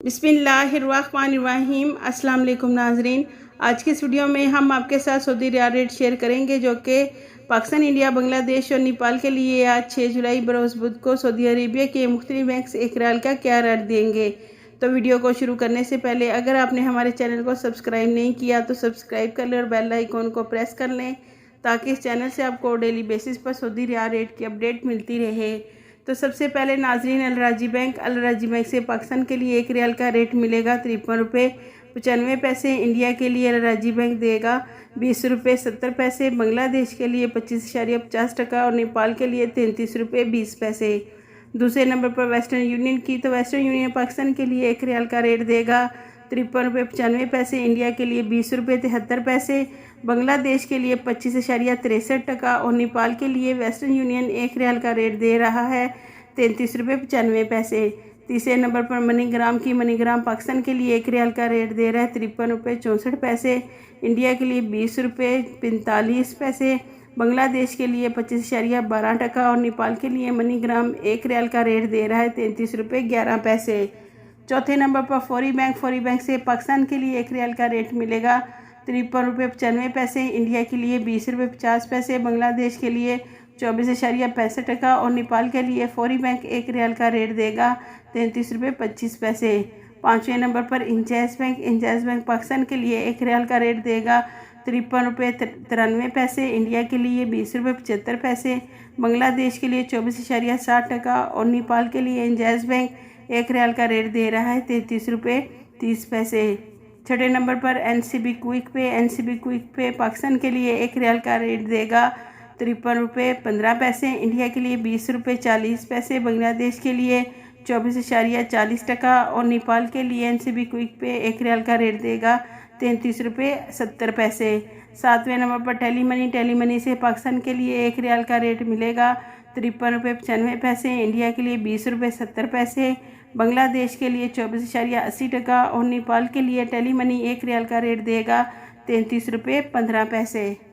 बिस्मिल्लाहिर्रहमानिर्रहीम। अस्सलाम वालेकुम नाजरीन। आज की इस वीडियो में हम आपके साथ सऊदी रियाल रेट शेयर करेंगे जो कि पाकिस्तान, इंडिया, बांग्लादेश और नेपाल के लिए आज 6 जुलाई बरोज़ बुध को सऊदी अरेबिया के मुख्तलिफ बैंक्स एक रियाल का क्या रेट देंगे। तो वीडियो को शुरू करने से पहले अगर आपने हमारे चैनल को सब्सक्राइब नहीं किया तो सब्सक्राइब कर लें और बेल आइकॉन को प्रेस कर लें ताकि इस चैनल से आपको डेली बेसिस पर सऊदी रियाल रेट की अपडेट मिलती रहे। तो सबसे पहले नाजरीन अल राजी बैंक से पाकिस्तान के लिए एक रियाल का रेट मिलेगा 53 रुपये 95 इंडिया के लिए अल राजी बैंक देगा 20 रुपये 70 पैसे, बांग्लादेश के लिए 25.50 और नेपाल के लिए 33 रुपये 20 पैसे। दूसरे नंबर पर वेस्टर्न यूनियन की, तो वेस्टर्न यूनियन पाकिस्तान के लिए एक रियाल का रेट देगा 53 रुपये 95 इंडिया के लिए 20 रुपये 73 पैसे, बांग्लादेश के लिए 25.63 और नेपाल के लिए वेस्टर्न यूनियन एक रियाल का रेट दे रहा है 33 रुपये 95 पैसे। तीसरे नंबर पर मनीग्राम की, मनीग्राम पाकिस्तान के लिए एक रियाल का रेट दे रहा है 53 रुपये 64 पैसे, इंडिया के लिए 20 रुपये 45 पैसे, बांग्लादेश के लिए 25.12 और नेपाल के लिए मनीग्राम एक रियाल का रेट दे रहा है 33 रुपये 11 पैसे। चौथे नंबर पर फौरी बैंक से पाकिस्तान के लिए एक रियाल का रेट मिलेगा 53 रुपये 95 पैसे, इंडिया के लिए 20 रुपये 50 पैसे, बांग्लादेश के लिए 24.65 और नेपाल के लिए फौरी बैंक एक रियाल का रेट देगा 33 रुपये 25 पैसे। पाँचवें नंबर पर इंजाज बैंक पाकिस्तान के लिए एक रियाल का रेट देगा 53 रुपये 93 पैसे, इंडिया के लिए 20 रुपये 75 पैसे, बांग्लादेश के लिए 24.60 और नेपाल के लिए इंजाज बैंक एक रियाल का रेट दे रहा है 33 रुपये 30 पैसे। छठे नंबर पर एनसीबी क्विक पे पाकिस्तान के लिए एक रियाल का रेट देगा 53 रुपये 15 पैसे, इंडिया के लिए 20 रुपये 40 पैसे, बांग्लादेश के लिए 24.40 और नेपाल के लिए एनसीबी क्विक पे एक रियाल का रेट देगा 33 रुपये 70 पैसे। सातवें नंबर पर टेली मनी से पाकिस्तान के लिए एक रियाल का रेट मिलेगा 53 रुपये 95 पैसे, इंडिया के लिए 20 रुपये 70 पैसे, बांग्लादेश के लिए 24.80 और नेपाल के लिए टेली मनी एक रियाल का रेट देगा 33 रुपये 15 पैसे।